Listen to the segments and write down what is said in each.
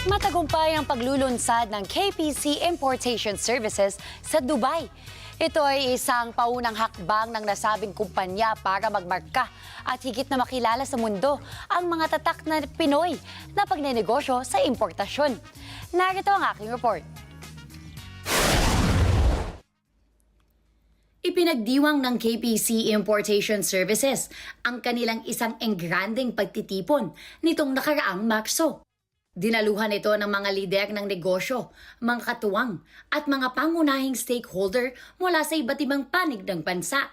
Matagumpay ang paglulunsad ng KPC Importation Services sa Dubai. Ito ay isang paunang hakbang ng nasabing kumpanya para magmarka at higit na makilala sa mundo ang mga tatak na Pinoy na pagnenegosyo sa importasyon. Narito ang aking report. Ipinagdiwang ng KPC Importation Services ang kanilang isang engranding pagtitipon nitong nakaraang Marso. Dinaluhan ito ng mga lider ng negosyo, mga katuwang at mga pangunahing stakeholder mula sa iba't ibang panig ng bansa.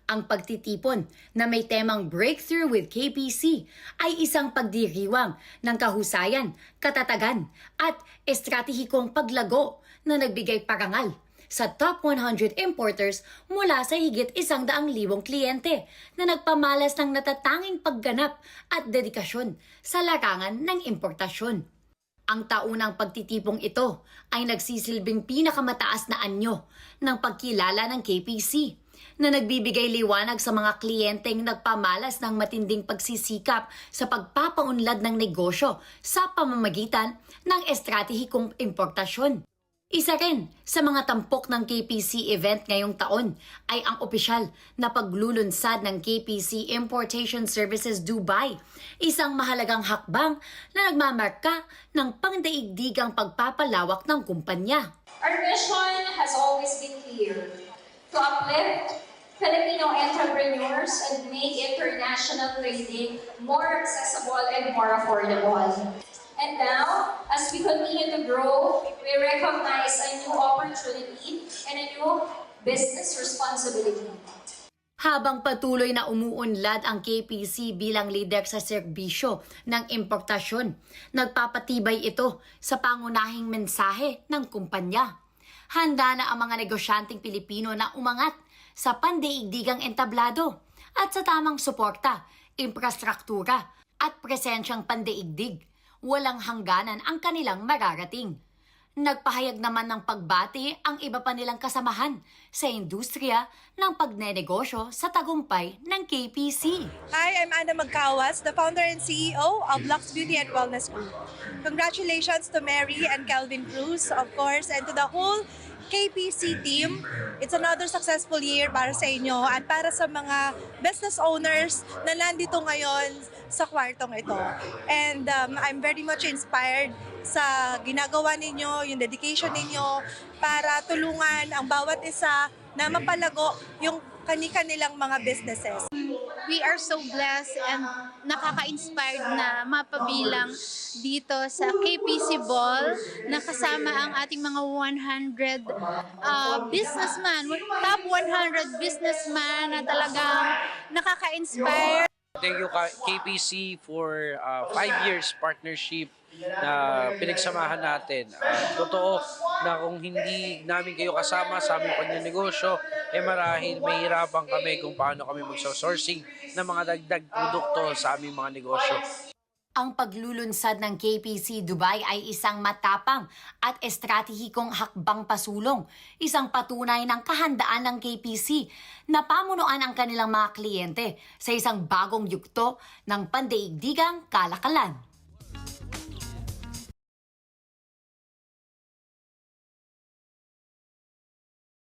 Ang pagtitipon na may temang Breakthrough with KPC ay isang pagdiriwang ng kahusayan, katatagan at estratehikong paglago na nagbigay parangal sa top 100 importers mula sa higit 100,000 kliyente na nagpamalas ng natatanging pagganap at dedikasyon sa larangan ng importasyon. Ang taunang pagtitipong ito ay nagsisilbing pinakamataas na anyo ng pagkilala ng KPC na nagbibigay liwanag sa mga kliyenteng nagpamalas ng matinding pagsisikap sa pagpapaunlad ng negosyo sa pamamagitan ng estratehikong importasyon. Isa rin sa mga tampok ng KPC event ngayong taon ay ang opisyal na paglulunsad ng KPC Importation Services Dubai, isang mahalagang hakbang na nagmamarka ng pangdaigdigang pagpapalawak ng kumpanya. Our mission has always been clear: to uplift Filipino entrepreneurs and make international trading more accessible and more affordable. And now, as we continue to grow, we recognize a new opportunity and a new business responsibility. Habang patuloy na umuunlad ang KPC bilang leader sa serbisyo ng importasyon, nagpapatibay ito sa pangunahing mensahe ng kumpanya. Handa na ang mga negosyanteng Pilipino na umangat sa pandaigdigang entablado at sa tamang suporta, infrastruktura at presensyang pandaigdig. Walang hangganan ang kanilang mararating. Nagpahayag naman ng pagbati ang iba pa nilang kasamahan sa industriya ng pagnenegosyo sa tagumpay ng KPC. Hi, I'm Ana Magkawas, the founder and CEO of Lux Beauty and Wellness Group. Congratulations to Mary and Calvin Cruz, of course, and to the whole KPC team. It's another successful year para sa inyo at para sa mga business owners na nandito ngayon sa kwartong ito. And I'm very much inspired sa ginagawa ninyo, yung dedication ninyo para tulungan ang bawat isa na mapalago yung kani-kanilang mga businesses. We are so blessed and nakaka-inspired na mapabilang dito sa KPC Ball na kasama ang ating mga 100 businessman, top 100 businessman na talagang nakaka-inspire. Thank you KPC for 5 years partnership na pinagsamahan natin. Totoo na kung hindi namin kayo kasama sa aming pagnenegosyo, marahil mahirapan kami kung paano kami magsourcing ng mga dagdag produkto sa aming mga negosyo. Ang paglulunsad ng KPC Dubai ay isang matapang at estratehikong hakbang pasulong, isang patunay ng kahandaan ng KPC na pamunuan ang kanilang mga kliyente sa isang bagong yugto ng pandaigdigang kalakalan.